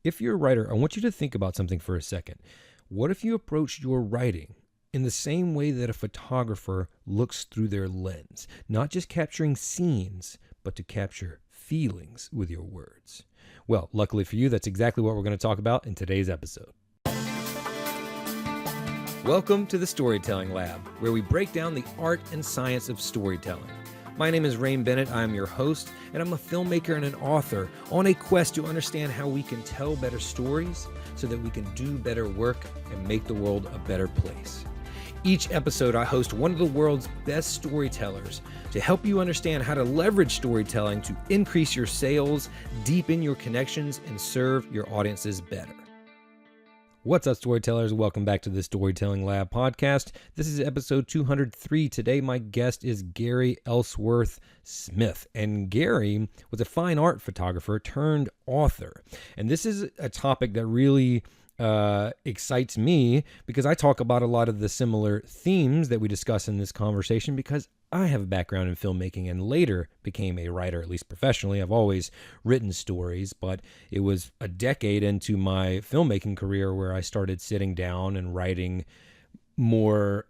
If you're a writer, I want you to think about something for a second. What if you approached your writing in the same way that a photographer looks through their lens, not just capturing scenes, but to capture feelings with your words? Well, luckily for you, that's exactly what we're going to talk about in today's episode. Welcome to the Storytelling Lab, where we break down the art and science of storytelling. My name is Bennett. I'm your host, and I'm a filmmaker and an author on a quest to understand how we can tell better stories so that we can do better work and make the world a better place. Each episode, I host one of the world's best storytellers to help you understand how to leverage storytelling to increase your sales, deepen your connections, and serve your audiences better. What's up, storytellers? Welcome back to the Storytelling Lab podcast. This is episode 203. Today, my guest is Gary Ellsworth Smith. And Gary was a fine art photographer turned author. And this is a topic that really excites me because I talk about a lot of the similar themes that we discuss in this conversation because I have a background in filmmaking and later became a writer, at least professionally. I've always written stories, but it was a decade into my filmmaking career where I started sitting down and writing more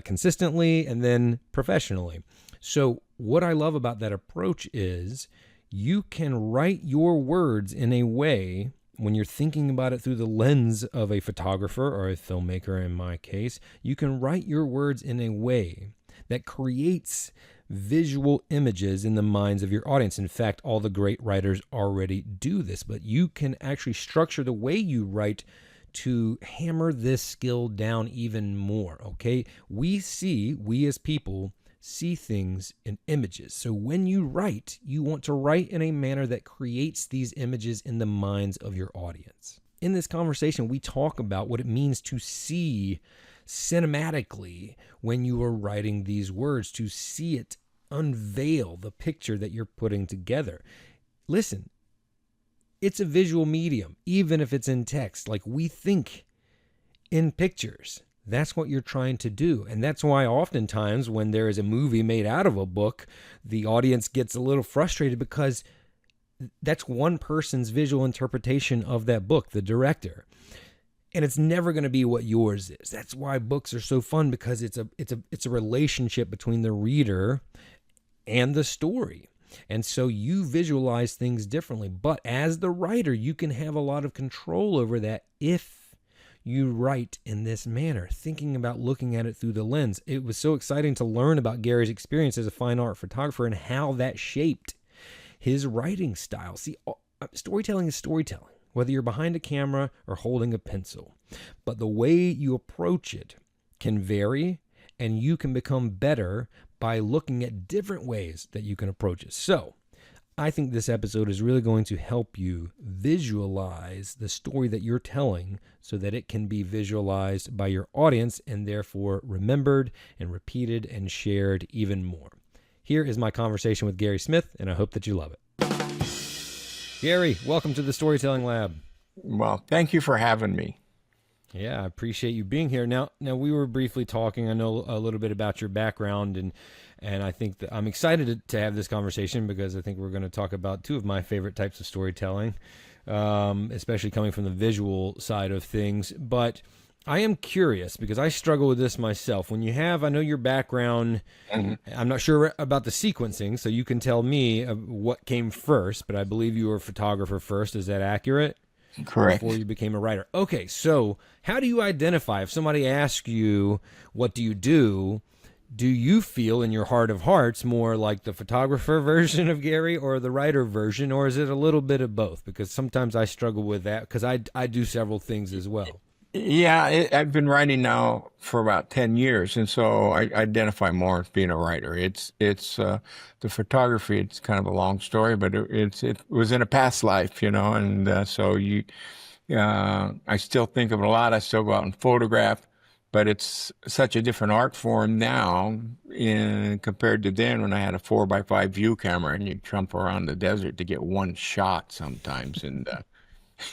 consistently and then professionally. So what I love about that approach is you can write your words in a way when you're thinking about it through the lens of a photographer or a filmmaker, in my case, you can write your words in a way that creates visual images in the minds of your audience. In fact, all the great writers already do this, but you can actually structure the way you write to hammer this skill down even more, okay? We as people, see things in images. So when you write, you want to write in a manner that creates these images in the minds of your audience. In this conversation, we talk about what it means to see cinematically when you are writing these words, to see it unveil the picture that you're putting together. Listen, it's a visual medium, even if it's in text. Like we think in pictures. That's what you're trying to do. And that's why oftentimes when there is a movie made out of a book, the audience gets a little frustrated because that's one person's visual interpretation of that book, the director. And it's never going to be what yours is. That's why books are so fun, because it's a relationship between the reader and the story. And so you visualize things differently. But as the writer, you can have a lot of control over that if you write in this manner, thinking about looking at it through the lens. It was so exciting to learn about Gary's experience as a fine art photographer and how that shaped his writing style. See, storytelling is storytelling, whether you're behind a camera or holding a pencil. But the way you approach it can vary, and you can become better by looking at different ways that you can approach it. So I think this episode is really going to help you visualize the story that you're telling so that it can be visualized by your audience and therefore remembered and repeated and shared even more. Here is my conversation with Gary Smith, and I hope that you love it. Gary, welcome to the Storytelling Lab. Well, thank you for having me. Yeah, I appreciate you being here. Now we were briefly talking. I know a little bit about your background, and I think that I'm excited to have this conversation because I think we're going to talk about two of my favorite types of storytelling, especially coming from the visual side of things. But I am curious because I struggle with this myself. When you have, I know your background, I'm not sure about the sequencing, so you can tell me what came first, but I believe you were a photographer first. Is that accurate? Correct. Before you became a writer. Okay, so how do you identify, if somebody asks you, what do you feel in your heart of hearts more like the photographer version of Gary or the writer version, or is it a little bit of both? Because sometimes I struggle with that because I do several things as well. Yeah, I've been writing now for about 10 years, and so I identify more as being a writer. It's the photography. It's kind of a long story, but it was in a past life, and so I still think of it a lot. I still go out and photograph, but it's such a different art form now compared to then when I had a 4x5 view camera and you jump around the desert to get one shot sometimes, and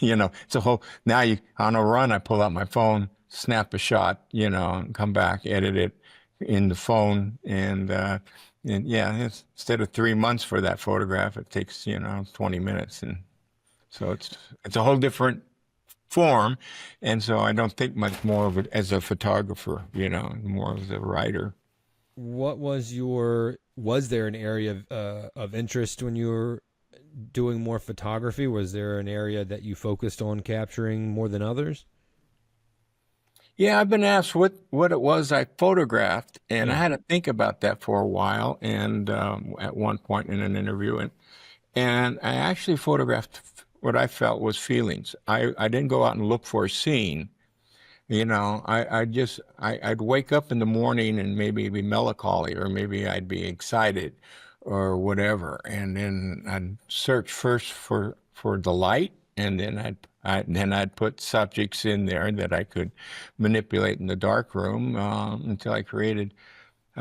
it's a whole, now on a run, I pull out my phone, snap a shot, and come back, edit it in the phone. And yeah, instead of 3 months for that photograph, it takes, 20 minutes. And So it's a whole different form. And so I don't think much more of it as a photographer, more as a writer. What was there an area of interest when you were doing more photography? Was there an area that you focused on capturing more than others? Yeah, I've been asked what it was I photographed, and I Yeah. had to think about that for a while. And at one point in an interview, and I actually photographed what I felt was feelings. I didn't go out and look for a scene. I'd wake up in the morning and maybe be melancholy, or maybe I'd be excited or whatever. And then I'd search first for the light, and then I'd put subjects in there that I could manipulate in the dark room, until I created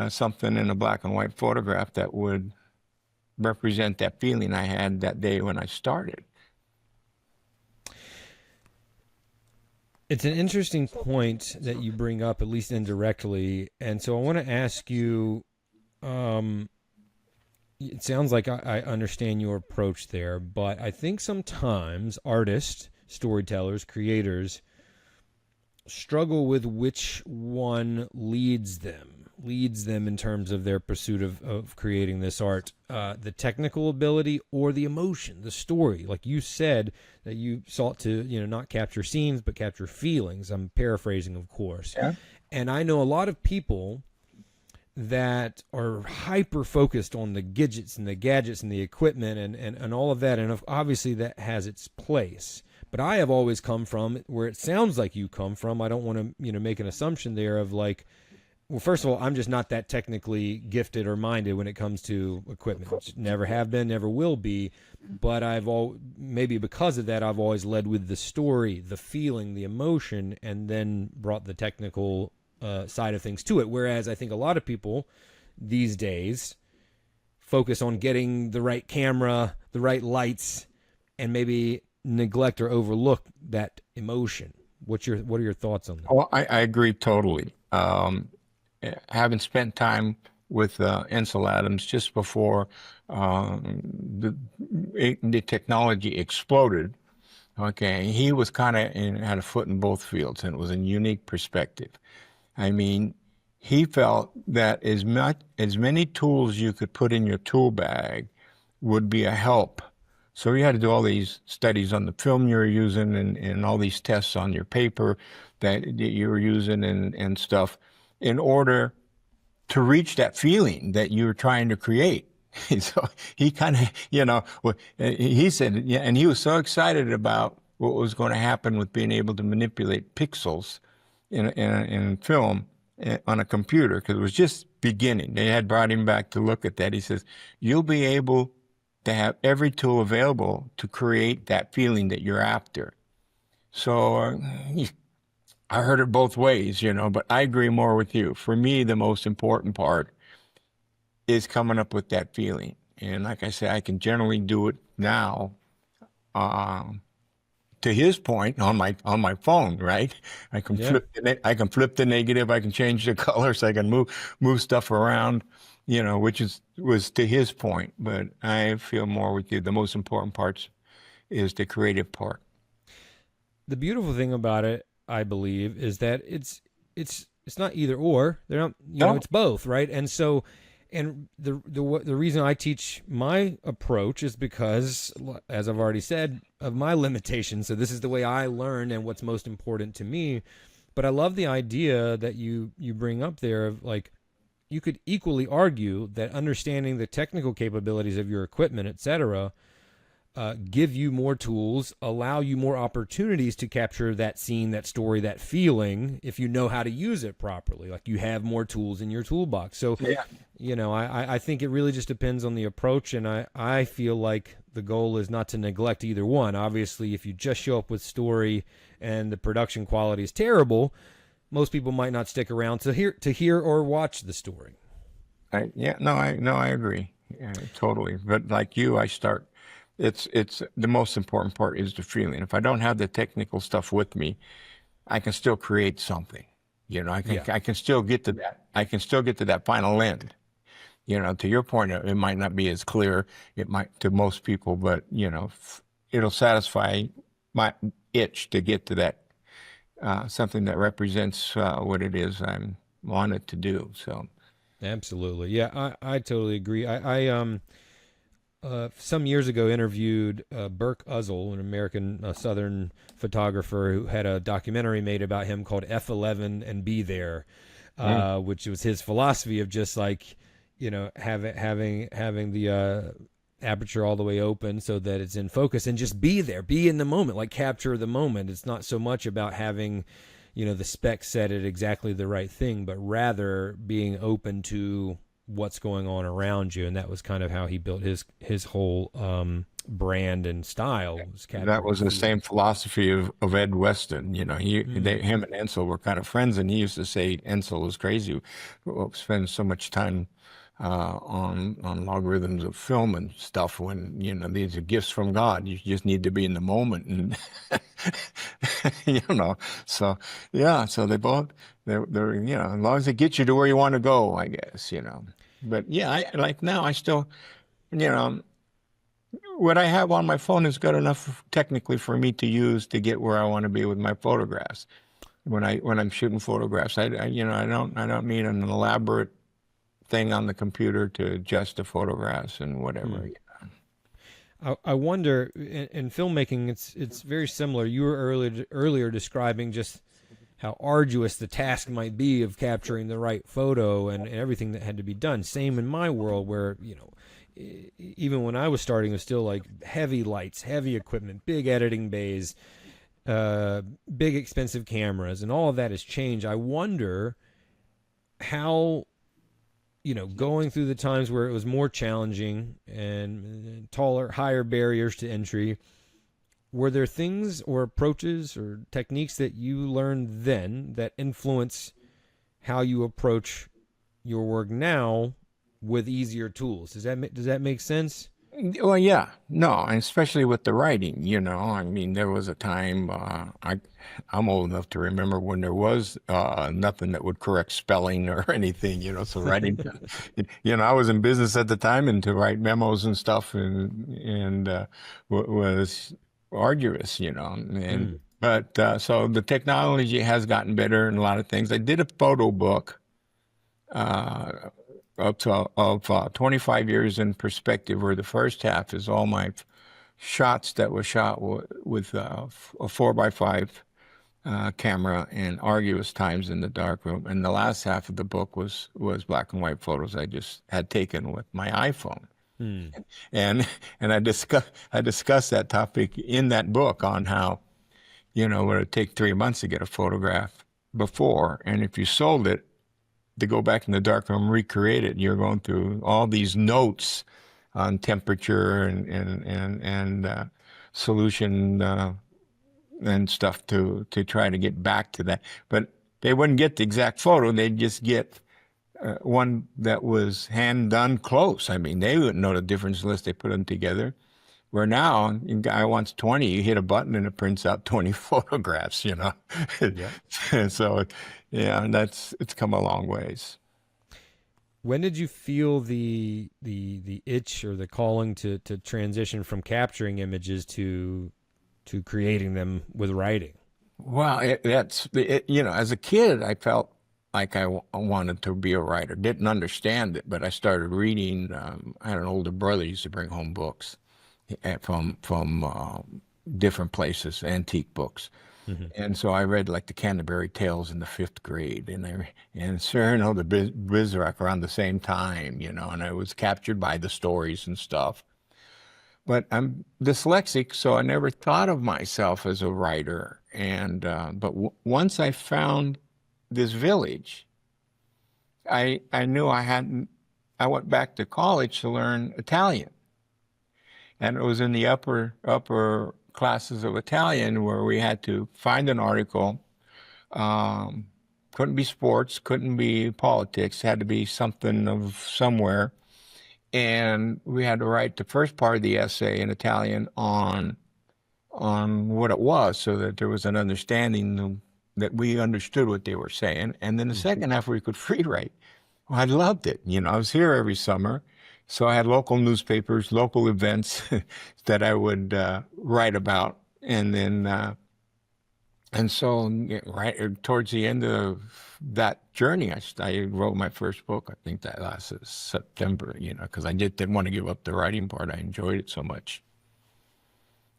something in a black and white photograph that would represent that feeling I had that day when I started. It's an interesting point that you bring up, at least indirectly. And so I want to ask you, um, it sounds like I understand your approach there, but I think sometimes artists, storytellers, creators struggle with which one leads them in terms of their pursuit of creating this art, the technical ability or the emotion, the story. Like you said, that you sought to, not capture scenes but capture feelings. I'm paraphrasing, of course. Yeah. And I know a lot of people that are hyper focused on the gadgets and the equipment and all of that, and obviously that has its place. But I have always come from where it sounds like you come from. I don't want to, make an assumption there of like, well, first of all, I'm just not that technically gifted or minded when it comes to equipment. Never have been, never will be. But maybe because of that, I've always led with the story, the feeling, the emotion, and then brought the technical side of things to it. Whereas I think a lot of people these days focus on getting the right camera, the right lights, and maybe neglect or overlook that emotion. What are your thoughts on that? Well, I agree totally. Having spent time with Ansel Adams just before the technology exploded, okay, he was kind of had a foot in both fields, and it was a unique perspective. I mean, he felt that as many tools you could put in your tool bag would be a help. So you had to do all these studies on the film you were using, and all these tests on your paper that you were using, and stuff, in order to reach that feeling that you were trying to create. So he kind of, he said, yeah, and he was so excited about what was going to happen with being able to manipulate pixels in film, on a computer, because it was just beginning. They had brought him back to look at that. He says, you'll be able to have every tool available to create that feeling that you're after. So I heard it both ways, but I agree more with you. For me, the most important part is coming up with that feeling. And like I say, I can generally do it now, to his point, on my phone, right? I can Yeah. flip the negative, I can change the colors, I can move stuff around, which was to his point. But I feel more with you. The most important parts is the creative part. The beautiful thing about it, I believe, is that it's not either or. They're not, No, it's both, right? And so, and the reason I teach my approach is because, as I've already said, of my limitations. So this is the way I learn and what's most important to me. But I love the idea that you bring up there of like, you could equally argue that understanding the technical capabilities of your equipment, etc., give you more tools, allow you more opportunities to capture that scene, that story, that feeling, if you know how to use it properly. Like you have more tools in your toolbox. So, yeah, I think it really just depends on the approach. And I feel like the goal is not to neglect either one. Obviously, if you just show up with story and the production quality is terrible, most people might not stick around to hear or watch the story. I agree, yeah, totally. But like you, I start. It's the most important part is the feeling. If I don't have the technical stuff with me, I can still create something. Yeah. I can still get to that. I can still get to that final end. To your point, it might not be as clear. It might to most people, but it'll satisfy my itch to get to that something that represents what it is I'm wanted to do. So Absolutely. Yeah, I totally agree. Some years ago interviewed Burke Uzzell, an American Southern photographer who had a documentary made about him called F11 and Be There, mm, which was his philosophy of just like, having the aperture all the way open so that it's in focus and just be there, be in the moment, like capture the moment. It's not so much about having, the spec set at exactly the right thing, but rather being open to what's going on around you. And that was kind of how he built his whole brand and style, was that capturing was the feel. same philosophy of Ed Weston. Him and Ansel were kind of friends, and he used to say Ansel was crazy, spend so much time on logarithms of film and stuff when these are gifts from God. You just need to be in the moment, and you know. So yeah, so they're as long as they get you to where you want to go, I guess. But yeah, I like now I still you know what I have on my phone is good enough technically for me to use to get where I want to be with my photographs. When I'm shooting photographs, I don't need an elaborate thing on the computer to adjust the photographs and Hmm. whatever. I wonder in filmmaking, it's very similar. You were earlier describing just how arduous the task might be of capturing the right photo and everything that had to be done. Same in my world, where even when I was starting, it was still like heavy lights, heavy equipment, big editing bays, big expensive cameras, and all of that has changed. I wonder how, going through the times where it was more challenging and taller, higher barriers to entry, were there things or approaches or techniques that you learned then that influence how you approach your work now with easier tools? Does that make sense? Well, yeah, no, and especially with the writing. I mean, there was a time I'm old enough to remember when there was nothing that would correct spelling or anything. So writing, I was in business at the time, and to write memos and stuff was arduous. And Mm. but so the technology has gotten better in a lot of things. I did a photo book uh, of 25 years in perspective, where the first half is all my shots that were shot with a 4x5 camera and arduous times in the darkroom, and the last half of the book was black and white photos I just had taken with my iPhone. Mm. And I discussed that topic in that book on how it would take 3 months to get a photograph before, and if you sold it to go back in the darkroom, recreate it. You're going through all these notes on temperature and solution and stuff to try to get back to that. But they wouldn't get the exact photo. They'd just get one that was hand done close. I mean, they wouldn't know the difference unless they put them together. Where now, a guy wants 20, you hit a button and it prints out 20 photographs. Yep. So, yeah, it's come a long ways. When did you feel the itch or the calling to transition from capturing images to creating them with writing? Well, as a kid, I felt like I wanted to be a writer. Didn't understand it, but I started reading. I had an older brother who used to bring home books from different places, antique books. Hmm. And so I read like the Canterbury Tales in the fifth grade, and Cyrano de Bergerac around the same time, and I was captured by the stories and stuff. But I'm dyslexic, so I never thought of myself as a writer. And but once I found this village, I knew I hadn't. I went back to college to learn Italian, and it was in the upper classes of Italian where we had to find an article. Um, couldn't be sports, couldn't be politics, had to be something of somewhere. And we had to write the first part of the essay in Italian on what it was, so that there was an understanding that we understood what they were saying. And then the second half we could free write. Well, I loved it. I was here every summer, So I had local newspapers, local events that I would write about, and then and so yeah, right towards the end of that journey, I wrote my first book. I think that lasted September, because I didn't want to give up the writing part. I enjoyed it so much.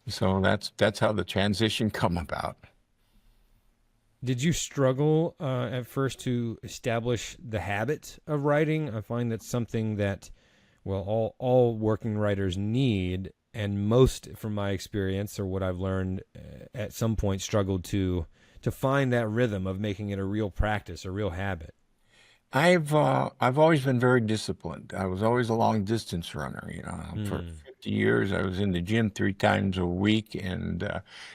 So that's how the transition come about. Did you struggle at first to establish the habit of writing? I find that's something that, well, all working writers need, and most, from my experience or what I've learned, at some point struggled to find that rhythm of making it a real practice, a real habit. I've always been very disciplined. I was always a long distance runner. For Hmm. 50 years, I was in the gym 3 times a week, and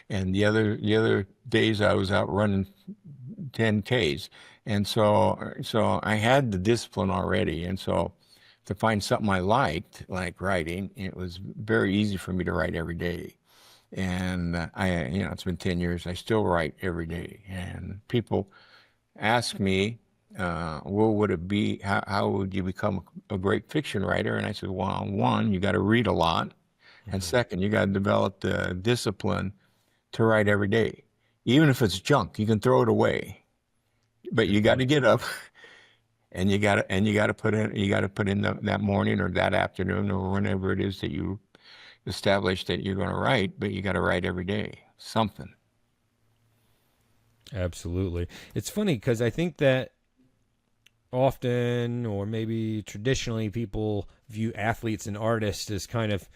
the other days I was out running 10Ks. And so I had the discipline already. And so to find something I liked, like writing, it was very easy for me to write every day. And it's been 10 years. I still write every day. And people ask me, what would it be? How would you become a great fiction writer? And I said, well, one, you got to read a lot. And Hmm. second, you got to develop the discipline to write every day. Even if it's junk, you can throw it away. But Good you got to point. get up and you got to put in that morning or that afternoon or whenever it is that you establish that you're going to write, but you got to write every day, something. Absolutely. It's funny because I think that often, or maybe traditionally, people view athletes and artists as kind of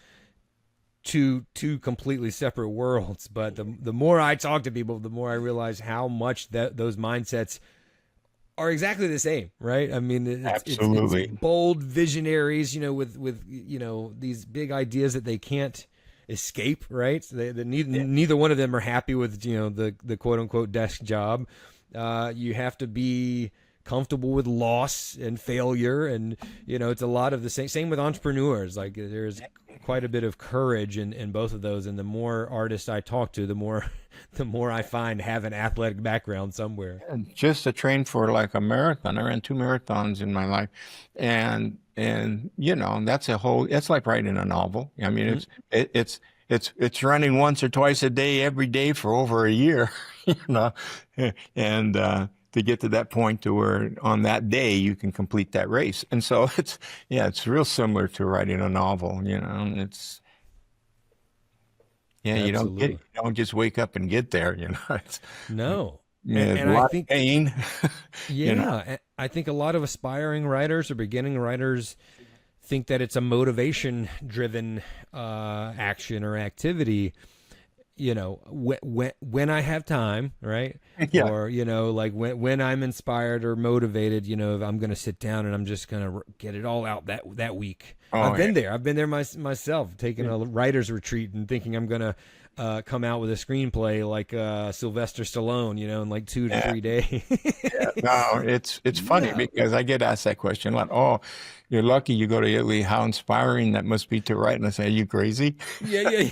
two completely separate worlds. But the more I talk to people, the more I realize how much that those mindsets are exactly the same, right? I mean, it's Absolutely. bold visionaries, with these big ideas that they can't escape, right? So neither one of them are happy with the quote unquote desk job. You have to be comfortable with loss and failure, and it's a lot of the same with entrepreneurs. Like, there's quite a bit of courage in both of those, and the more artists I talk to, the more the more I find have an athletic background somewhere. And just to train for like a marathon. I ran 2 marathons in my life, and that's like writing a novel. I mean, Mm-hmm. it's running once or twice a day every day for over a year, you know, and to get to that point to where on that day you can complete that race. And so it's real similar to writing a novel. It's yeah, Absolutely. you don't just wake up and get there. It's No. yeah, it's a And I lot of think, pain. you know. yeah, I think a lot of aspiring writers or beginning writers think that it's a motivation driven action or activity. When I have time, right? Yeah. Or, like when I'm inspired or motivated, I'm going to sit down and I'm just going to get it all out that week. Oh I've yeah. been there. I've been there myself, taking a writer's retreat and thinking I'm going to come out with a screenplay like Sylvester Stallone, in like 2 to 3 days. Yeah. No, it's funny No. because I get asked that question a lot. Oh, you're lucky you go to Italy. How inspiring that must be to write. And I say, are you crazy? Yeah, yeah,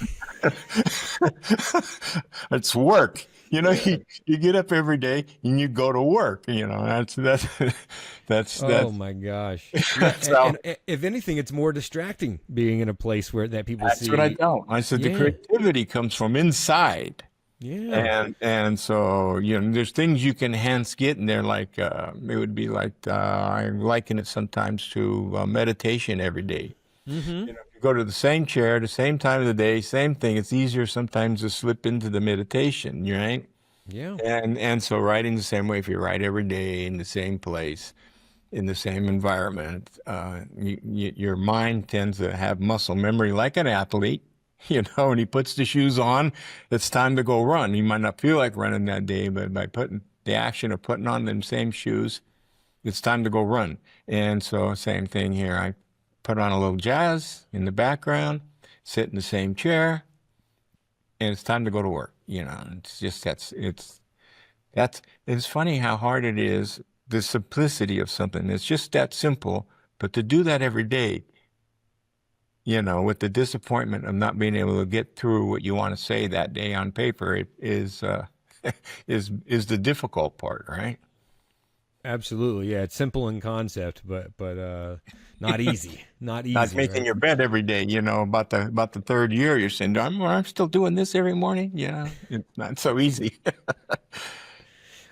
It's work. yeah. You get up every day and you go to work. Oh That's my gosh. Yeah, that's how and if anything, it's more distracting being in a place where that people that's what I see. tell 'em. I said the Yeah, creativity comes from inside. yeah. And so, there's things you can enhance get in there, like it would be like I liken it sometimes to meditation every day. Mm-hmm. If you go to the same chair, the same time of the day, same thing, it's easier sometimes to slip into the meditation, right? Yeah, And so writing the same way, if you write every day in the same place, in the same environment, your mind tends to have muscle memory like an athlete. When he puts the shoes on, it's time to go run. He might not feel like running that day, but by putting the action of putting on them same shoes, it's time to go run. And so, same thing here. I put on a little jazz in the background, sit in the same chair, and it's time to go to work. It's just it's funny how hard it is, the simplicity of something. It's just that simple, but to do that every day, with the disappointment of not being able to get through what you want to say that day on paper, it is is the difficult part, right? Absolutely. Yeah, it's simple in concept, but not easy. Not Not easy, making right? your bed every day, about the third year, you're saying, I'm still doing this every morning. Yeah, it's not so easy.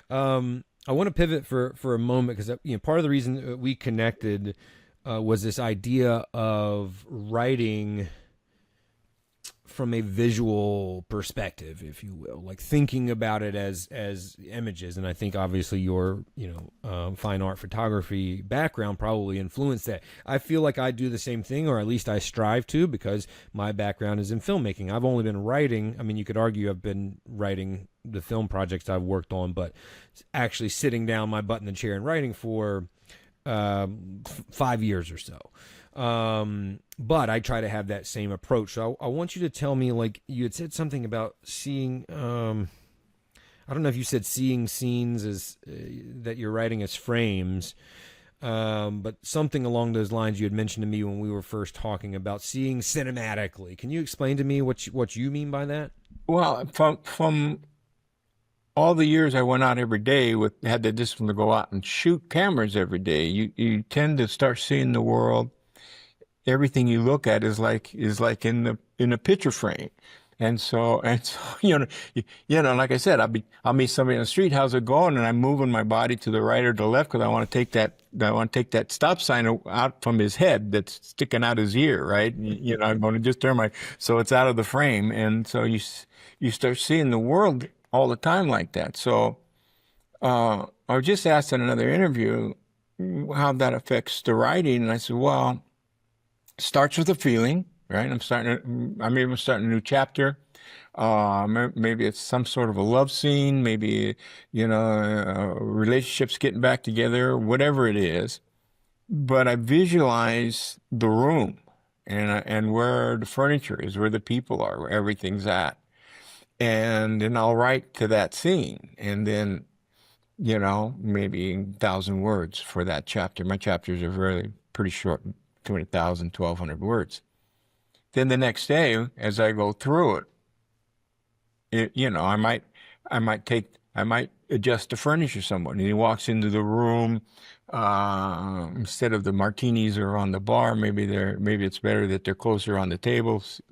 I want to pivot for a moment because part of the reason we connected was this idea of writing from a visual perspective, if you will, like thinking about it as images. And I think obviously your fine art photography background probably influenced that. I feel like I do the same thing, or at least I strive to, because my background is in filmmaking. I've only been writing. I mean, you could argue I've been writing the film projects I've worked on, but actually sitting down my butt in the chair and writing for 5 years or so. But I try to have that same approach. So I want you to tell me, like you had said something about seeing, I don't know if you said seeing scenes as that you're writing as frames, but something along those lines you had mentioned to me when we were first talking about seeing cinematically. Can you explain to me what you mean by that? Well, from all the years I went out every day had the discipline to go out and shoot cameras every day, you tend to start seeing the world. Everything you look at is like in a picture frame. And so, like I said, I'll meet somebody on the street. How's it going? And I'm moving my body to the right or the left because I want to take that stop sign out from his head that's sticking out his ear, right? I'm going to just so it's out of the frame. And so you start seeing the world all the time like that. So, I was just asked in another interview how that affects the writing. And I said, well, starts with a feeling, right? I'm even starting a new chapter. Maybe it's some sort of a love scene, maybe, relationships getting back together, whatever it is. But I visualize the room and where the furniture is, where the people are, where everything's at. And then I'll write to that scene. And then, maybe 1,000 words for that chapter. My chapters are really pretty short, 200,000, 1,200 words. Then the next day, as I go through I might adjust the furniture somewhat. And he walks into the room, instead of the martinis are on the bar, maybe it's better that they're closer on the tables,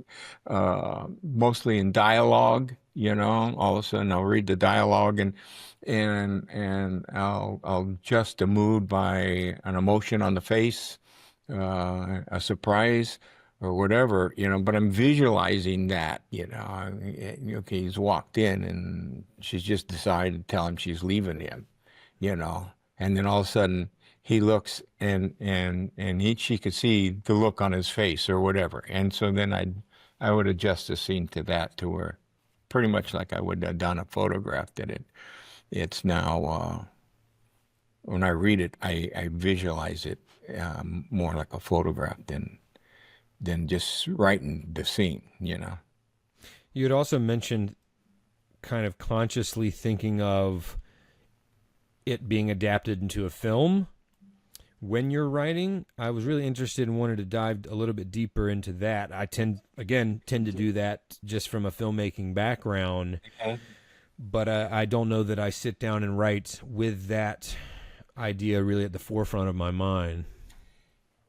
mostly in dialogue, all of a sudden I'll read the dialogue and I'll adjust the mood by an emotion on the face, a surprise or whatever, but I'm visualizing that, okay, he's walked in and she's just decided to tell him she's leaving him, and then all of a sudden he looks and she could see the look on his face or whatever. And so then I would adjust the scene to that, to where pretty much like I would have done a photograph, that it's now, when I read it, I visualize it, more like a photograph than just writing the scene. You had also mentioned kind of consciously thinking of it being adapted into a film when you're writing. I was really interested and wanted to dive a little bit deeper into that. I tend to do that just from a filmmaking background, Okay. but I don't know that I sit down and write with that idea really at the forefront of my mind.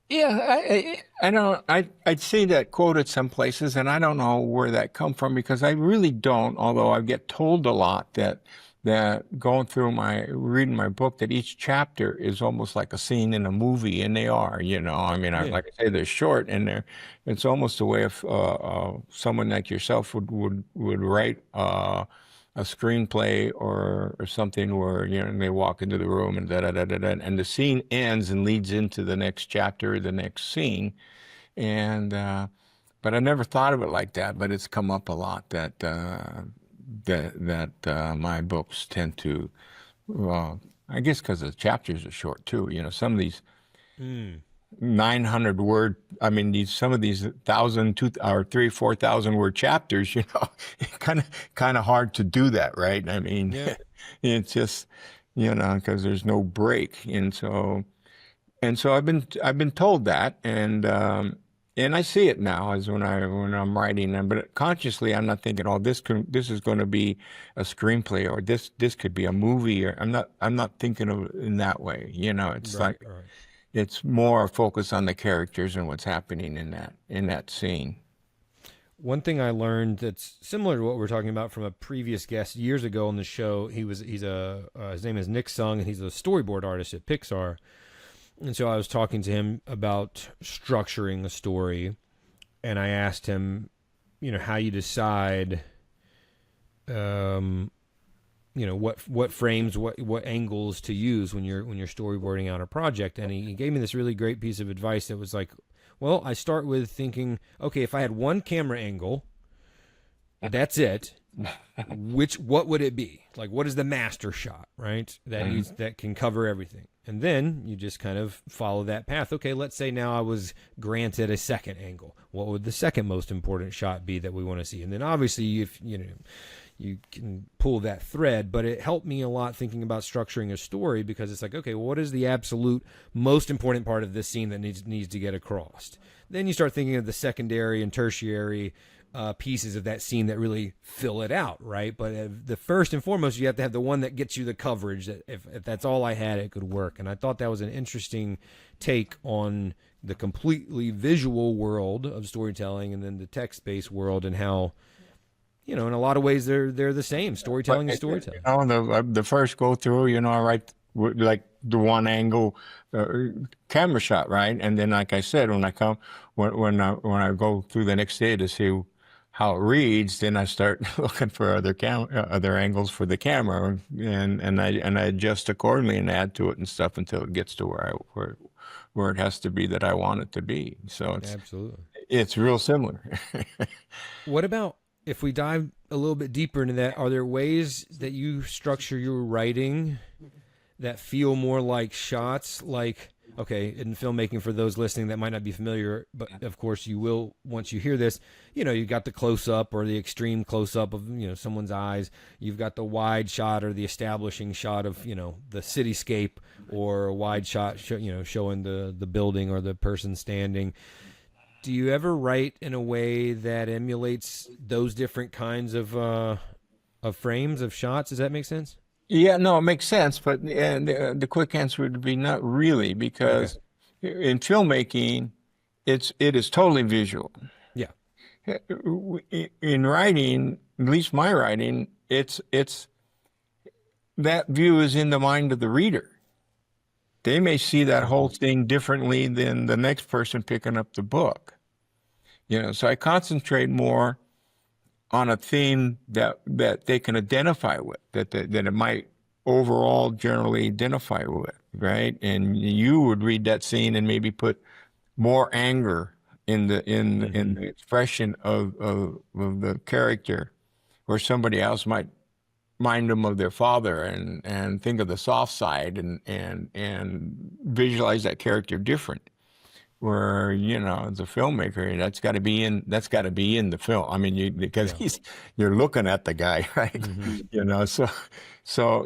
Yeah, I don't. I'd see that quoted some places, and I don't know where that come from, because I really don't. Although I get told a lot that going through reading my book, that each chapter is almost like a scene in a movie, and they are. I mean, Yeah. like I say, they're short, and it's almost the way of someone like yourself would write a screenplay or something, where they walk into the room and da da da da da, and the scene ends and leads into the next chapter, the next scene. And but I never thought of it like that. But it's come up a lot that my books tend to, well, I guess because the chapters are short too. Some of these Mm. 900 word, I mean, some of these 1,000, 2, or 3, 4,000 word chapters, kind of hard to do that, right? I mean, Yeah. it's just, because there's no break. And so I've been told that. And And I see it now as when I'm writing them, but consciously I'm not thinking, oh, this is going to be a screenplay, or this could be a movie, or I'm not thinking of it in that way. It's Right, like right. it's more focused on the characters and what's happening in that scene. One thing I learned that's similar to what we were talking about from a previous guest years ago on the show. His name is Nick Sung, and he's a storyboard artist at Pixar. And so I was talking to him about structuring a story, and I asked him, how you decide, what frames, what angles to use when you're storyboarding out a project. And he gave me this really great piece of advice that was like, well, I start with thinking, okay, if I had one camera angle, that's it. What would it be? Like, what is the master shot, right? That can cover everything. And then you just kind of follow that path. Okay, let's say now I was granted a second angle. What would the second most important shot be that we want to see? And then obviously, if you can pull that thread, but it helped me a lot thinking about structuring a story, because it's like, okay, well, what is the absolute most important part of this scene that needs to get across? Then you start thinking of the secondary and tertiary pieces of that scene that really fill it out, right? But the first and foremost, you have to have the one that gets you the coverage. That if that's all I had, it could work. And I thought that was an interesting take on the completely visual world of storytelling, and then the text-based world, and how, in a lot of ways they're the same. Storytelling is storytelling. The first go through, I write like the one angle camera shot, right? And then, like I said, when I go through the next day to see how it reads, then I start looking for other angles for the camera, and I adjust accordingly and add to it and stuff until it gets to where it has to be that I want it to be. So Absolutely. it's real similar. What about if we dive a little bit deeper into that? Are there ways that you structure your writing that feel more like shots? Like, okay, in filmmaking, for those listening that might not be familiar, but of course you will once you hear this, you got the close-up or the extreme close-up of, someone's eyes. You've got the wide shot or the establishing shot of, the cityscape, or a wide shot, showing the building or the person standing. Do you ever write in a way that emulates those different kinds of frames, of shots? Does that make sense? Yeah, no, it makes sense, but the quick answer would be not really, Okay. because in filmmaking, it is totally visual. Yeah. In writing, at least my writing, it's that view is in the mind of the reader. They may see that whole thing differently than the next person picking up the book. So I concentrate more on a theme that they can identify with, that it might overall generally identify with, right? And you would read that scene and maybe put more anger in the expression of the character, where somebody else might mind them of their father and think of the soft side and visualize that character different. Where, as a filmmaker, that's got to be in the film. I mean, because you're looking at the guy, right? Mm-hmm. So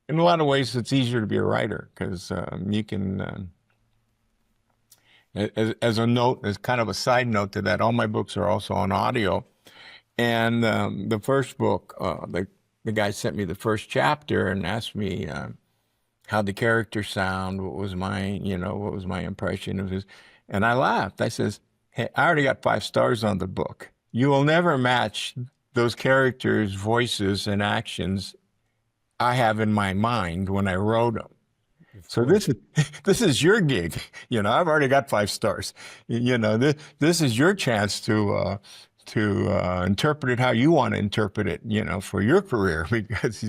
in a lot of ways, it's easier to be a writer, because you can, as a note, as kind of a side note to that, all my books are also on audio. And the first book, the guy sent me the first chapter and asked me how the characters sound, what was my impression of his, and I laughed. I says, "Hey, I already got 5 stars on the book. You will never match those characters' voices and actions I have in my mind when I wrote them. So this is your gig. I've already got 5 stars. This is your chance to interpret it how you want to interpret it, for your career, because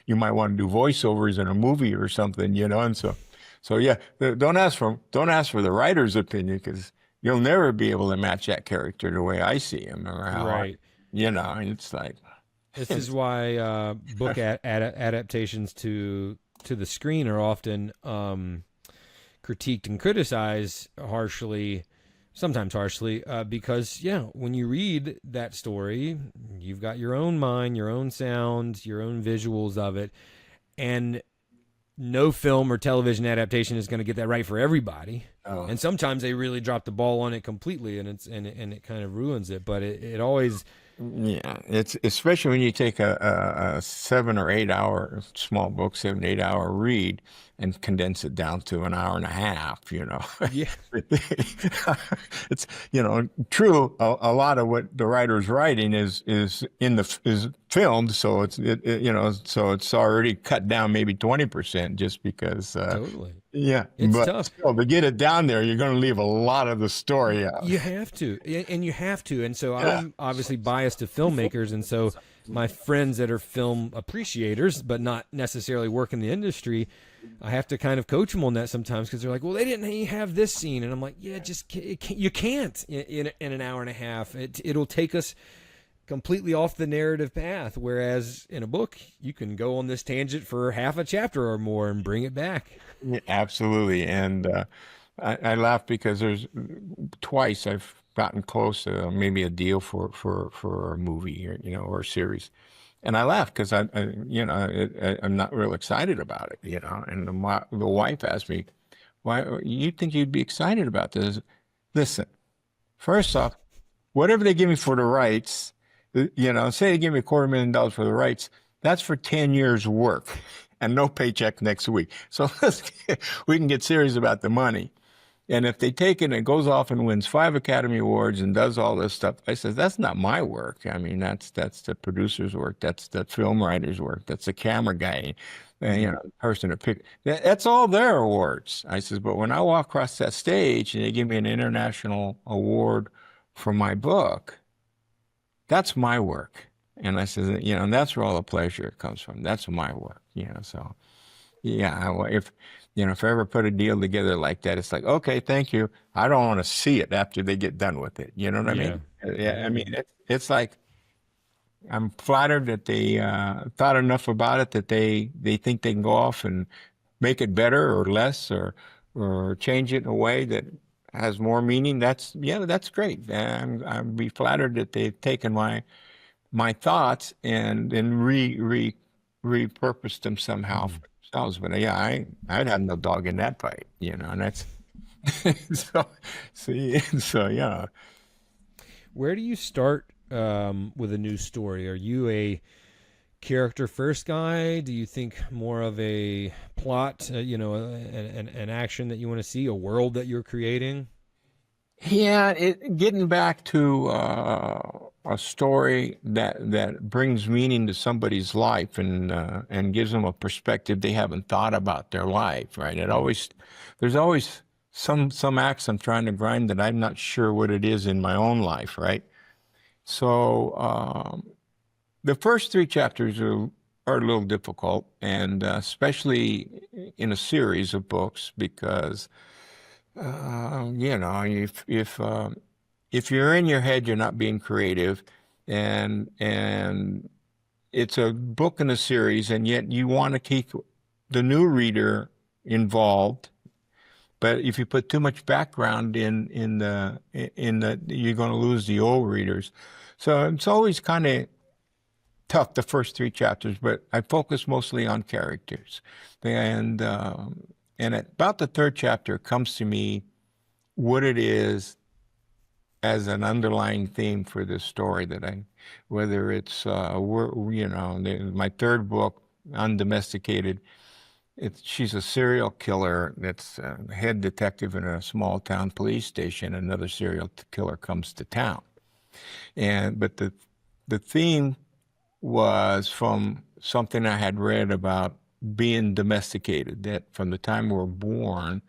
you might want to do voiceovers in a movie or something, and so yeah, don't ask for the writer's opinion, because you'll never be able to match that character the way I see him, or how Right. it's like, This is why book adaptations to the screen are often critiqued and criticized harshly, sometimes harshly, because when you read that story, you've got your own mind, your own sounds, your own visuals of it, and no film or television adaptation is going to get that right for everybody. Oh. And sometimes they really drop the ball on it completely, and it kind of ruins it. But it always, Yeah, it's especially when you take a 7 or 8 hour small book, 7 to 8 hour read, and condense it down to an hour and a half. yeah, It's true. A lot of what the writer's writing is is filmed, so so it's already cut down maybe 20% just because. totally. Yeah, It's but tough. still, to get it down there, you're going to leave a lot of the story out. You have to, and you have to. And so I'm obviously biased to filmmakers, and so my friends that are film appreciators, but not necessarily work in the industry, I have to kind of coach them on that sometimes because they're like, well, they didn't have this scene. And I'm like, yeah, you can't in an hour and a half. It'll take us completely off the narrative path. Whereas in a book, you can go on this tangent for half a chapter or more and bring it back. Yeah, absolutely. And I laugh because there's twice I've gotten close to maybe a deal for a movie or a series. And I laugh because I'm not real excited about it. And the wife asked me, why you think you'd be excited about this? Listen, first off, whatever they give me for the rights, say they give me $250,000 for the rights, that's for 10 years work and no paycheck next week. So we can get serious about the money. And if they take it and it goes off and wins 5 Academy Awards and does all this stuff, I said, that's not my work. I mean, that's the producer's work. That's the film writer's work. That's the camera guy, person to pick. That's all their awards. I says, but when I walk across that stage and they give me an international award for my book, that's my work. And I said, and that's where all the pleasure comes from. That's my work, so. Yeah, if I ever put a deal together like that, it's like, okay, thank you. I don't want to see it after they get done with it. You know what I mean? Yeah, I mean, it's like I'm flattered that they thought enough about it that they think they can go off and make it better or less or change it in a way that has more meaning. That's great. I'd be flattered that they've taken my thoughts and then repurposed them somehow for themselves. But yeah, I'd have no dog in that fight, and that's so yeah. Where do you start with a new story? Are you a character first guy? Do you think more of a plot, an action that you want to see, a world that you're creating? Yeah, getting back to a story that brings meaning to somebody's life and gives them a perspective they haven't thought about their life, right? There's always some axe I'm trying to grind that I'm not sure what it is in my own life, right? So the first 3 chapters are a little difficult, and especially in a series of books because. If you're in your head, you're not being creative, and it's a book in a series, and yet you want to keep the new reader involved. But if you put too much background in the you're going to lose the old readers. So it's always kind of tough the first 3 chapters, but I focus mostly on characters, and at about the 3rd chapter, it comes to me what it is as an underlying theme for this story whether it's, my 3rd book, Undomesticated, she's a serial killer that's a head detective in a small town police station. Another serial killer comes to town. But the theme was from something I had read about being domesticated, that from the time we're born,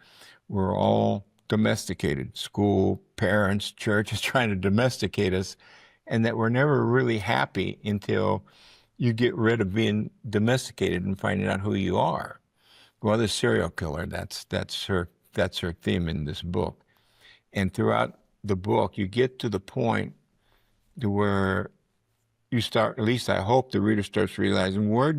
we're all domesticated. School, parents, church is trying to domesticate us, and that we're never really happy until you get rid of being domesticated and finding out who you are. Well, the serial killer, that's her theme in this book. And throughout the book, you get to the point to where you start, at least I hope the reader starts realizing, who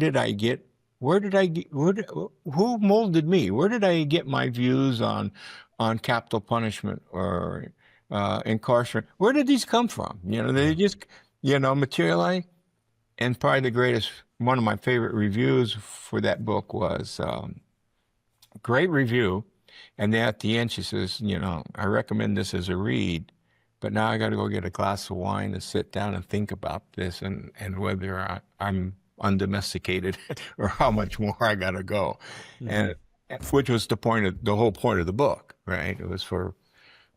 molded me? Where did I get my views on capital punishment or incarceration? Where did these come from? They just, materialize. And probably one of my favorite reviews for that book was great review. And then at the end, she says, I recommend this as a read, but now I got to go get a glass of wine and sit down and think about this and whether I'm undomesticated or how much more I got to go. Hmm. And which was the whole point of the book, right? It was for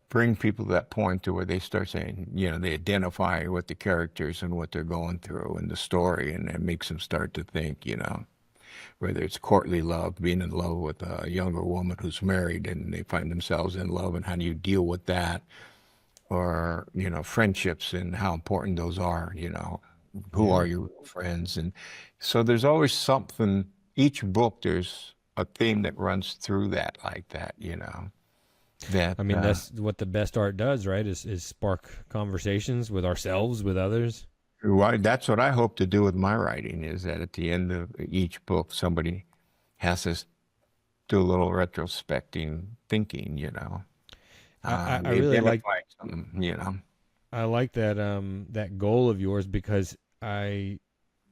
bring people to that point to where they start saying, they identify with the characters and what they're going through and the story, and it makes them start to think, whether it's courtly love, being in love with a younger woman who's married and they find themselves in love, and how do you deal with that? Or, friendships and how important those are, who Yeah. are your friends? And so there's always something, each book, there's a theme that runs through that like that, that, I mean, that's what the best art does, right? Is spark conversations with ourselves, with others. that's what I hope to do with my writing is that at the end of each book, somebody has to do a little retrospecting thinking, I they really like identify something. I like that goal of yours because I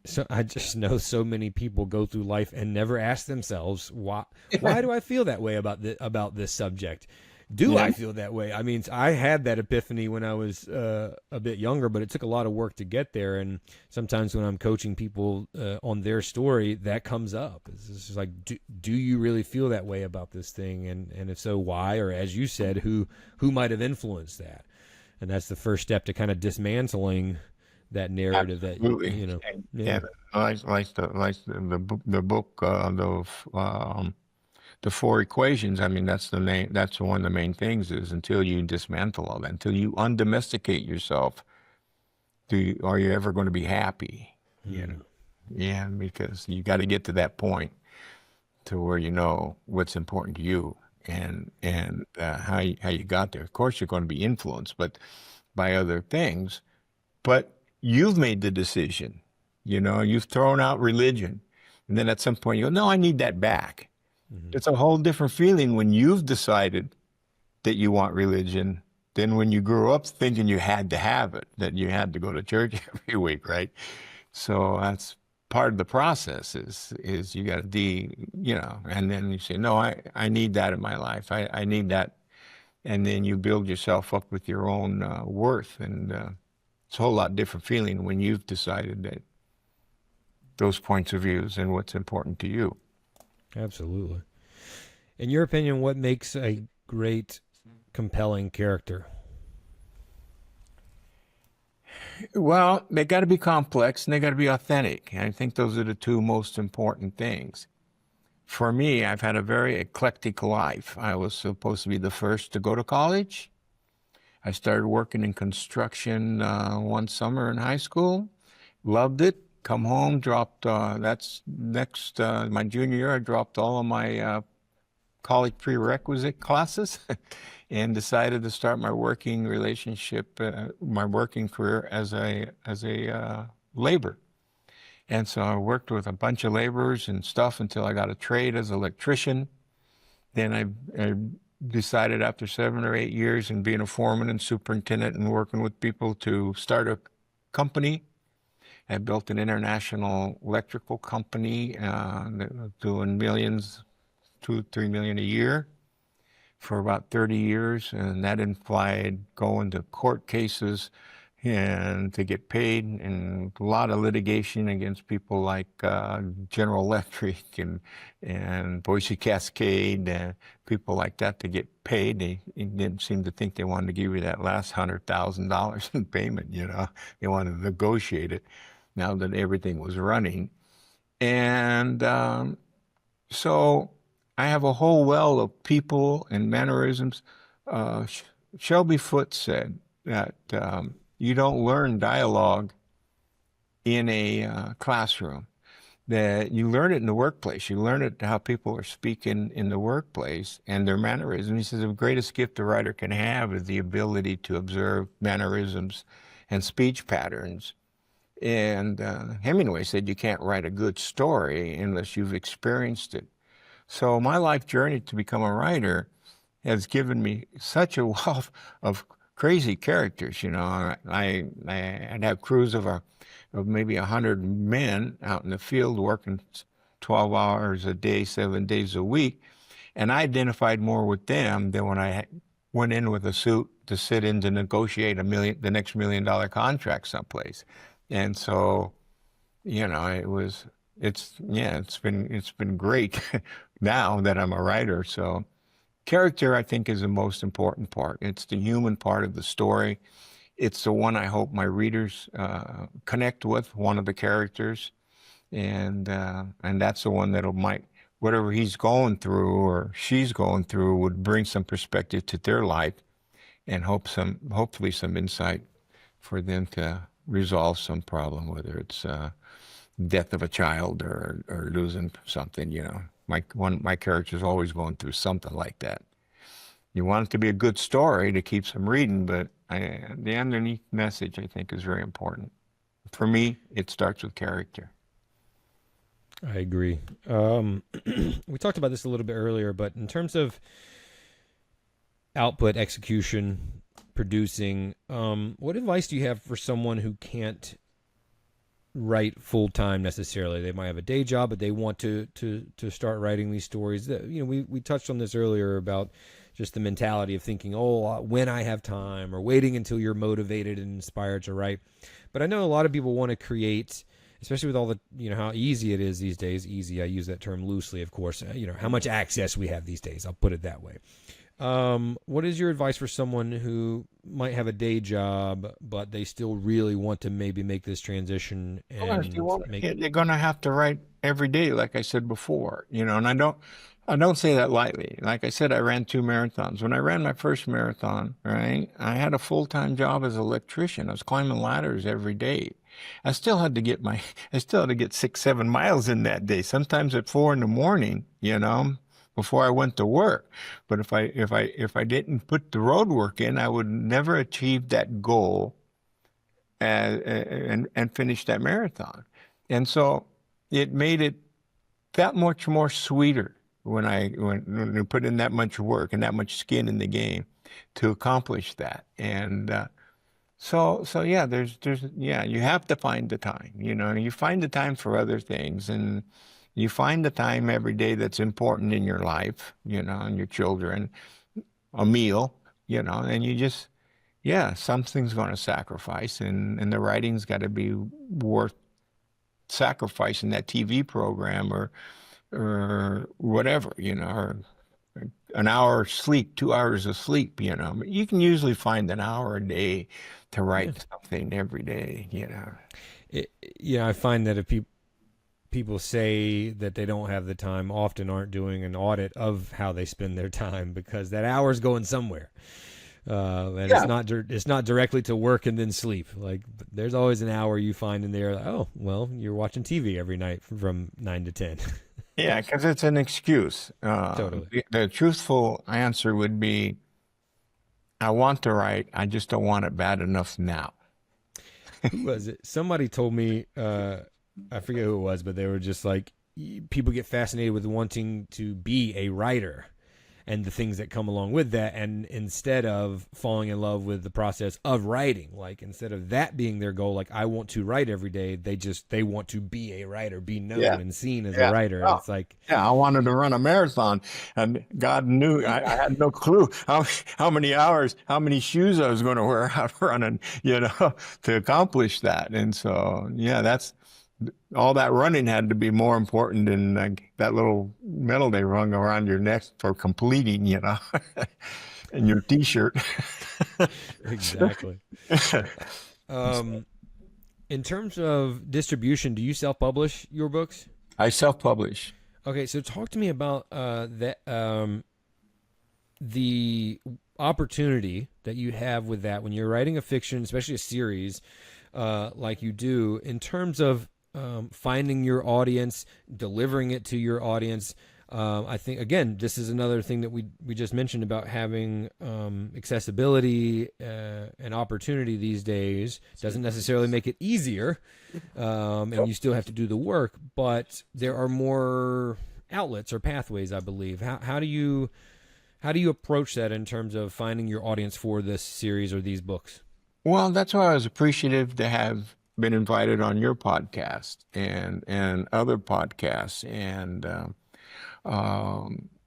just know so many people go through life and never ask themselves why do I feel that way about this subject? Do Yeah. I feel that way? I mean, I had that epiphany when I was a bit younger, but it took a lot of work to get there. And sometimes when I'm coaching people on their story, that comes up. It's just like, do you really feel that way about this thing? And if so, why? Or as you said, who might have influenced that? And that's the first step to kind of dismantling that narrative that Absolutely. yeah. And the book, the four equations. I mean, that's the main, that's one of the main things is until you dismantle all that, until you undomesticate yourself, are you ever going to be happy? Hmm. Yeah, because you got to get to that point to where you know what's important to you and how you got there. Of course, you're going to be influenced, but by other things. But you've made the decision. You've thrown out religion, and then at some point you go, "No, I need that back." Hmm. It's a whole different feeling when you've decided that you want religion than when you grew up thinking you had to have it, that you had to go to church every week, right? So that's part of the process is you got to and then you say, no, I need that in my life. I need that. And then you build yourself up with your own worth. And it's a whole lot different feeling when you've decided that those points of views and what's important to you. Absolutely. In your opinion, what makes a great, compelling character? Well, they got to be complex and they got to be authentic. And I think those are the two most important things. For me, I've had a very eclectic life. I was supposed to be the first to go to college. I started working in construction one summer in high school. Loved it. Come home, dropped, that's next, my junior year, I dropped all of my college prerequisite classes and decided to start my my working career as a labor. And so I worked with a bunch of laborers and stuff until I got a trade as an electrician. Then I decided after 7 or 8 years and being a foreman and superintendent and working with people to start a company. I built an international electrical company doing millions, 2, 3 million a year for about 30 years. And that implied going to court cases and to get paid and a lot of litigation against people like General Electric and Boise Cascade and people like that to get paid. They didn't seem to think they wanted to give you that last $100,000 in payment, They wanted to negotiate it now that everything was running. And so I have a whole well of people and mannerisms. Shelby Foote said that you don't learn dialogue in a classroom, that you learn it in the workplace. You learn it how people are speaking in the workplace and their mannerisms. He says the greatest gift a writer can have is the ability to observe mannerisms and speech patterns. And Hemingway said you can't write a good story unless you've experienced it. So my life journey to become a writer has given me such a wealth of crazy characters. I'd have crews of maybe 100 men out in the field working 12 hours a day, 7 days a week. And I identified more with them than when I went in with a suit to sit in to negotiate the next $1 million contract someplace. And so, it's been great now that I'm a writer. So character, I think, is the most important part. It's the human part of the story. It's the one I hope my readers connect with, one of the characters, and that's the one that'll might whatever he's going through or she's going through would bring some perspective to their life and hopefully some insight for them to resolve some problem, whether it's death of a child or losing something. My character's always going through something like that. You want it to be a good story to keep some reading, but the underneath message, I think, is very important. For me, it starts with character. I agree. We talked about this a little bit earlier, but in terms of output, execution, producing, what advice do you have for someone who can't write full time necessarily? They might have a day job, but they want to start writing these stories. We touched on this earlier about just the mentality of thinking, when I have time, or waiting until you're motivated and inspired to write. But I know a lot of people want to create, especially with all the, how easy it is these days. Easy, I use that term loosely, of course. How much access we have these days. I'll put it that way. What is your advice for someone who might have a day job, but they still really want to maybe make this transition? And they're going to have to write every day, like I said before, and I don't say that lightly. Like I said, I ran 2 marathons. When I ran my first marathon, right, I had a full-time job as an electrician. I was climbing ladders every day. I still had to get 6-7 miles in that day, sometimes at 4 a.m, before I went to work. But if I didn't put the road work in, I would never achieve that goal and finish that marathon. And so it made it that much more sweeter when you put in that much work and that much skin in the game to accomplish that. And so yeah, you have to find the time, you find the time for other things, and you find the time every day that's important in your life, and your children, a meal, and you just, something's going to sacrifice, and the writing's got to be worth sacrificing that TV program or whatever, or an hour of sleep, 2 hours of sleep, But you can usually find an hour a day to write something every day, I find that if people say that they don't have the time, often aren't doing an audit of how they spend their time, because that hour's going somewhere. And it's not directly to work and then sleep. Like, there's always an hour you find in there. You're watching TV every night from 9 to 10. Yeah, because it's an excuse. Totally. The truthful answer would be, I want to write, I just don't want it bad enough now. Who was it? Somebody told me, I forget who it was, but they were just like, people get fascinated with wanting to be a writer and the things that come along with that. And instead of falling in love with the process of writing, like, instead of that being their goal, like, I want to write every day, they want to be a writer, be known and seen as a writer. Oh. It's like, I wanted to run a marathon, and God knew I had no clue how many hours, how many shoes I was going to wear out running, to accomplish that. And so, that's, all that running had to be more important than that little medal they rung around your neck for completing, and your T-shirt. Exactly. In terms of distribution, do you self-publish your books? I self-publish. Okay, so talk to me about the opportunity that you have with that when you're writing a fiction, especially a series like you do, in terms of finding your audience, delivering it to your audience. I think, again, this is another thing that we just mentioned about having accessibility and opportunity these days. Doesn't necessarily make it easier, and you still have to do the work, but there are more outlets or pathways, I believe. How do you approach that in terms of finding your audience for this series or these books? Well, that's why I was appreciative to have been invited on your podcast and other podcasts, and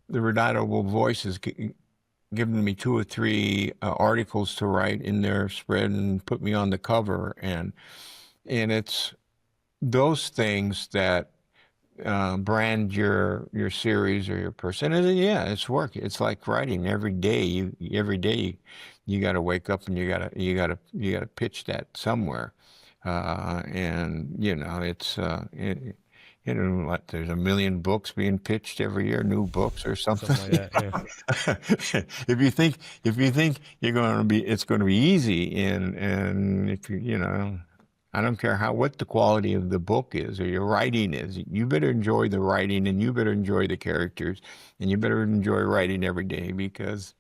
the Redoubtable Voice has given me two or three articles to write in their spread and put me on the cover, and it's those things that brand your series or your person. And yeah, it's work. It's like writing every day. You got to wake up and you got to pitch that somewhere. And you know, you know what, there's a million books being pitched every year, new books or something. Something like that, yeah. If you think it's going to be easy, and if you know, I don't care what the quality of the book is or your writing is, you better enjoy the writing and you better enjoy the characters and you better enjoy writing every day, because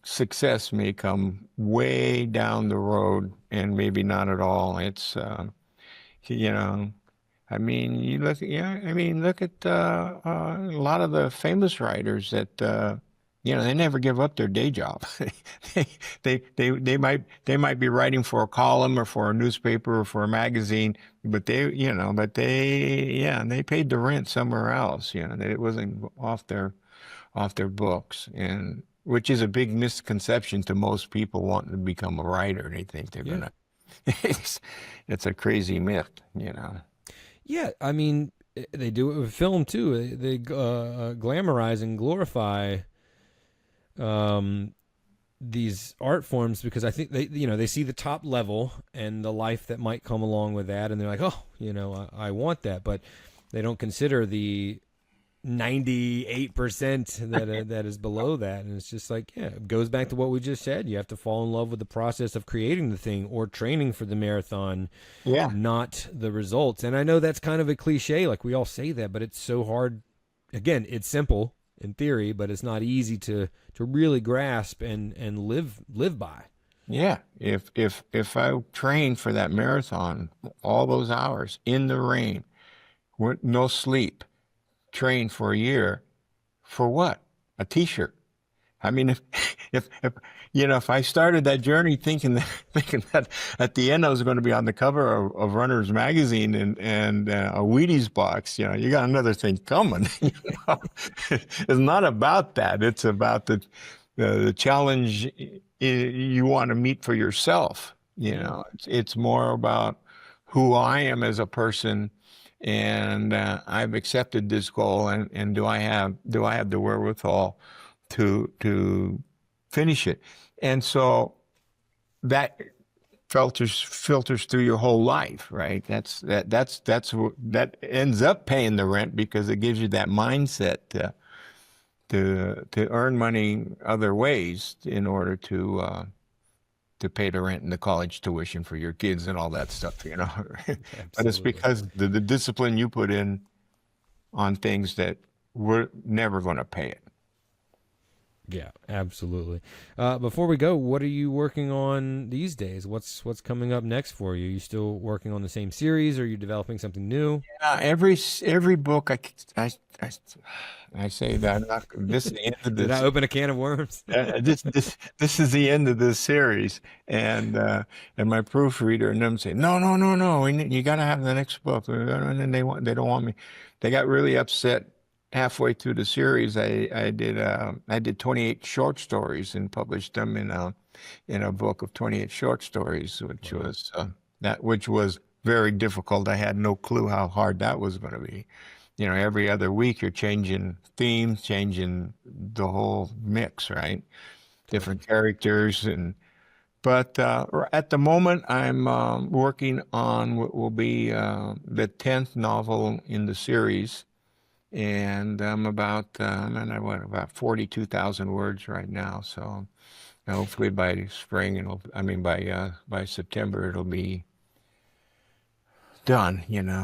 success may come way down the road and maybe not at all. It's you know, I mean, look at a lot of the famous writers that they never give up their day job. They might be writing for a column or for a newspaper or for a magazine, but they paid the rent somewhere else. You know, that it wasn't off their books, and which is a big misconception to most people wanting to become a writer. They think they're gonna. It's a crazy myth, you know. Yeah, I mean, they do it with film too. They glamorize and glorify these art forms because I think they see the top level and the life that might come along with that, and they're like, oh, I want that, but they don't consider the 98% that is below that. And it's just like, yeah, it goes back to what we just said. You have to fall in love with the process of creating the thing or training for the marathon, not the results. And I know that's kind of a cliche, like we all say that, but it's so hard. Again, it's simple in theory, but it's not easy to really grasp and live by. Yeah, if I trained for that marathon all those hours in the rain, with no sleep, train for a year, for what? A t-shirt. I mean, if I started that journey thinking that at the end I was going to be on the cover of Runner's magazine and a Wheaties box, you got another thing coming. It's not about that. It's about the challenge you want to meet for yourself. It's more about who I am as a person. And I've accepted this goal, and do I have the wherewithal to finish it? And so that filters through your whole life, right? That ends up paying the rent, because it gives you that mindset to earn money other ways in order to pay the rent and the college tuition for your kids and all that stuff, But it's because the discipline you put in on things that we're never going to pay it. Yeah, absolutely. Before we go, what are you working on these days? What's coming up next for you? Are you still working on the same series? Or are you developing something new? Every book I say that this is the end of this. Did I open a can of worms? This is the end of this series, and my proofreader and them say, no, you got to have the next book, and they don't want me. They got really upset halfway through the series. I did 28 short stories and published them in a book of 28 short stories, which was very difficult. I had no clue how hard that was going to be. Every other week you're changing themes, changing the whole mix, right? Different characters. But at the moment I'm working on what will be the 10th novel in the series. And I'm about 42,000 words right now. So hopefully by spring, by September, it'll be done,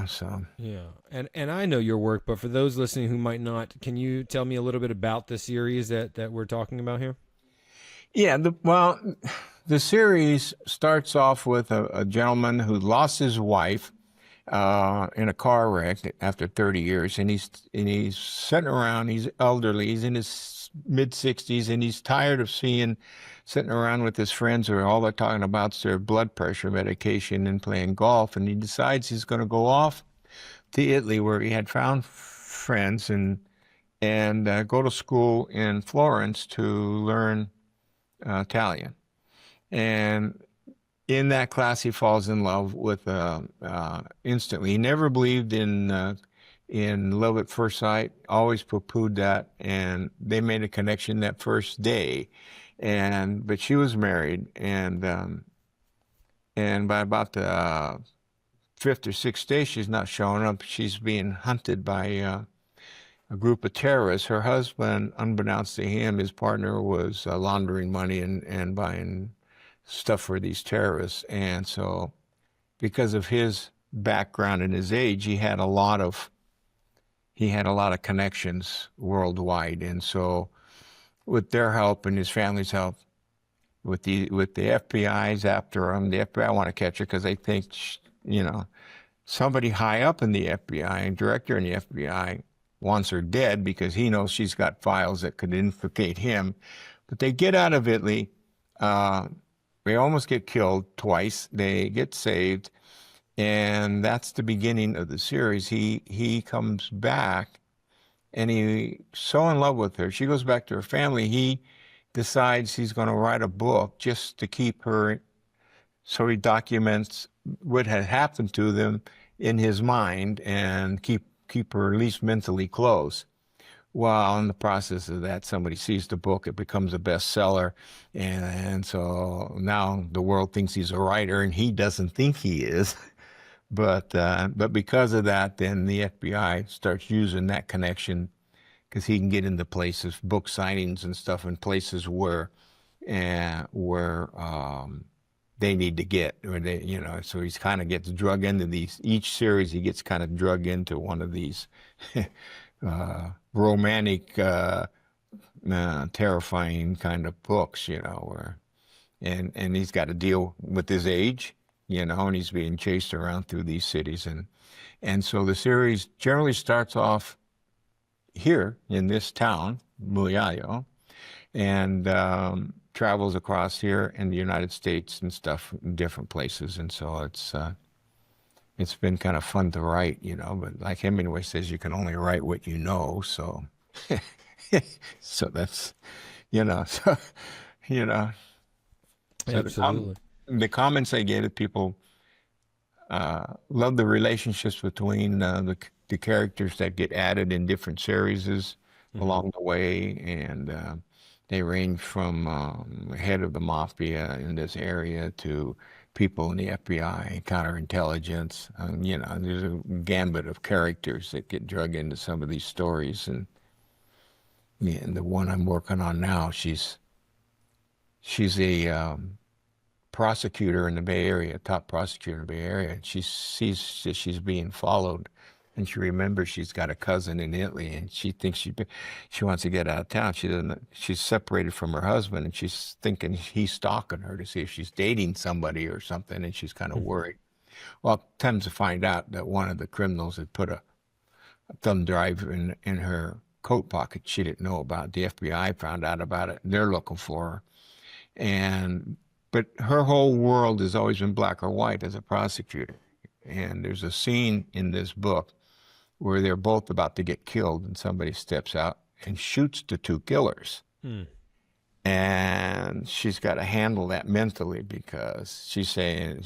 so. Yeah. And I know your work, but for those listening who might not, can you tell me a little bit about the series that we're talking about here? Yeah, the series starts off with a gentleman who lost his wife in a car wreck after 30 years, and he's sitting around. He's elderly. He's in his mid-60s, and he's tired of sitting around with his friends who are all they're talking about is their blood pressure medication and playing golf. And he decides he's going to go off to Italy, where he had found friends, and and go to school in Florence to learn Italian. And in that class, he falls in love with instantly. He never believed in love at first sight. Always poo-pooed that, and they made a connection that first day. But she was married, and by about the fifth or sixth day, she's not showing up. She's being hunted by a group of terrorists. Her husband, unbeknownst to him, his partner was laundering money and buying stuff for these terrorists. And so, because of his background and his age, he had a lot of connections worldwide. And so, with their help and his family's help, with the FBI's after him, the FBI want to catch her because they think, somebody high up in the FBI, a director in the FBI, wants her dead because he knows she's got files that could implicate him. But they get out of Italy. They almost get killed twice. They get saved. And that's the beginning of the series. He comes back, and he's so in love with her. She goes back to her family. He decides he's going to write a book just to keep her, so he documents what had happened to them in his mind and keep her at least mentally close. Well, in the process of that, somebody sees the book, it becomes a bestseller, and so now the world thinks he's a writer, and he doesn't think he is. But because of that, then the FBI starts using that connection because he can get into places, book signings and stuff, in places where they need to get, or they, so he's kind of gets drug into these. Each series, he gets kind of drug into one of these romantic, terrifying kind of books, where, and he's got to deal with his age, and he's being chased around through these cities, and so the series generally starts off here in this town, Muyayo, and travels across here in the United States and stuff in different places. And so it's been kind of fun to write, but like Hemingway says, you can only write what you know. So, so that's, so, Absolutely. The comments I get of people love the relationships between the characters that get added in different series along the way, and they range from head of the mafia in this area to people in the FBI, counterintelligence. There's a gambit of characters that get drug into some of these stories, and the one I'm working on now, she's a prosecutor in the Bay Area, top prosecutor in the Bay Area. And she sees that she's being followed, and she remembers she's got a cousin in Italy, and she thinks she wants to get out of town. She doesn't. She's separated from her husband, and she's thinking he's stalking her to see if she's dating somebody or something, and she's kind of worried. Well, comes to find out that one of the criminals had put a thumb drive in her coat pocket she didn't know about. The FBI found out about it, and they're looking for her. But her whole world has always been black or white as a prosecutor. And there's a scene in this book where they're both about to get killed, and somebody steps out and shoots the two killers. And she's got to handle that mentally, because she's saying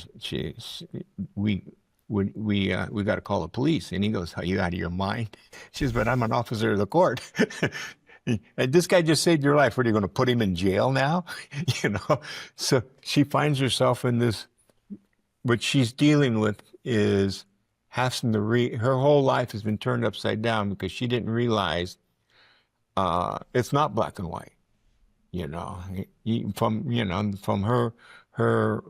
we got to call the police. And he goes, "Are you out of your mind?" She says, "But I'm an officer of the court." And this guy just saved your life. What, are you going to put him in jail now? So she finds herself in this. What she's dealing with is having to her whole life has been turned upside down because she didn't realize it's not black and white. From her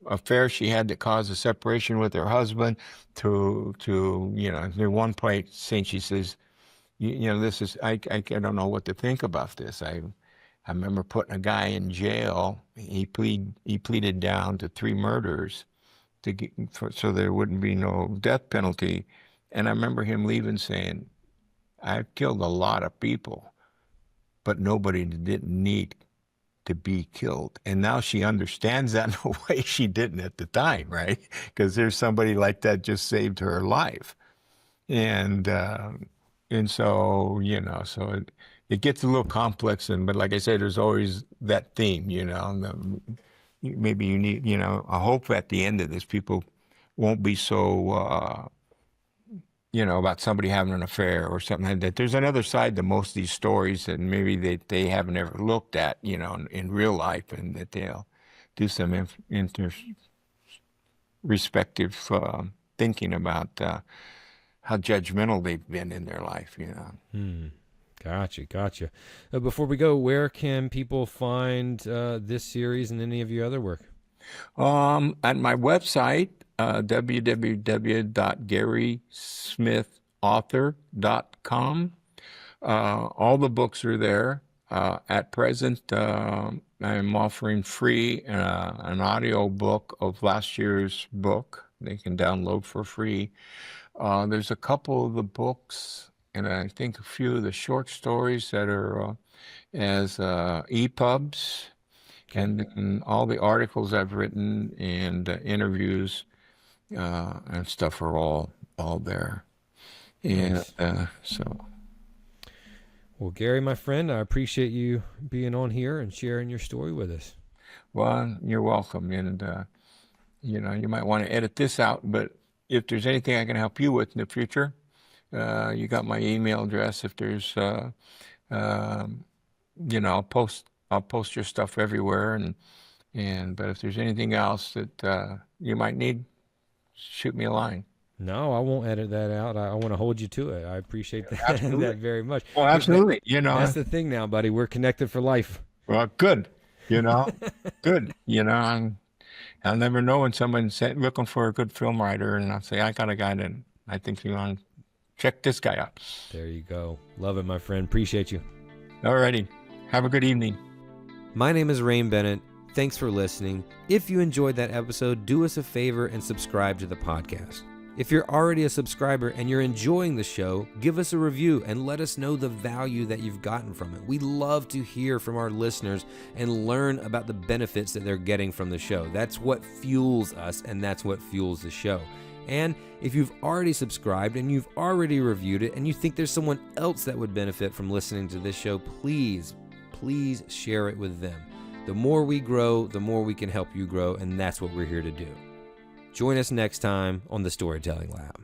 affair she had that caused a separation with her husband to in one point saying, she says, this is, I don't know what to think about this. I remember putting a guy in jail. He pleaded down to 3 murders so there wouldn't be no death penalty. And I remember him leaving saying, "I've killed a lot of people, but nobody didn't need to be killed." And now she understands that in a way she didn't at the time, right? Because there's somebody like that just saved her life. And And so, it gets a little complex, but like I said, there's always that theme, maybe you need, I hope at the end of this, people won't be so, about somebody having an affair or something like that. There's another side to most of these stories that maybe they haven't ever looked at, in real life, and that they'll do some respective thinking about how judgmental they've been in their life. Gotcha. Before we go, where can people find this series and any of your other work? At my website, www.garysmithauthor.com. All the books are there. At present, I'm offering free an audio book of last year's book. They can download for free. There's a couple of the books, and I think a few of the short stories that are as EPUBs, and all the articles I've written and interviews and stuff are all there. And so. Well, Gary, my friend, I appreciate you being on here and sharing your story with us. Well, you're welcome. And, you might want to edit this out, but if there's anything I can help you with in the future, you got my email address. If there's, I'll post your stuff everywhere. But if there's anything else that you might need, shoot me a line. No, I won't edit that out. I want to hold you to it. I appreciate that, that very much. Well, absolutely. That's the thing now, buddy. We're connected for life. Well, good. Good. I'll never know when someone's looking for a good film writer, and I'll say, I got a guy that I think you want to check this guy out. There you go. Love it, my friend. Appreciate you. All righty. Have a good evening. My name is Rain Bennett. Thanks for listening. If you enjoyed that episode, do us a favor and subscribe to the podcast. If you're already a subscriber and you're enjoying the show, give us a review and let us know the value that you've gotten from it. We love to hear from our listeners and learn about the benefits that they're getting from the show. That's what fuels us, and that's what fuels the show. And if you've already subscribed and you've already reviewed it and you think there's someone else that would benefit from listening to this show, please share it with them. The more we grow, the more we can help you grow, and that's what we're here to do. Join us next time on the Storytelling Lab.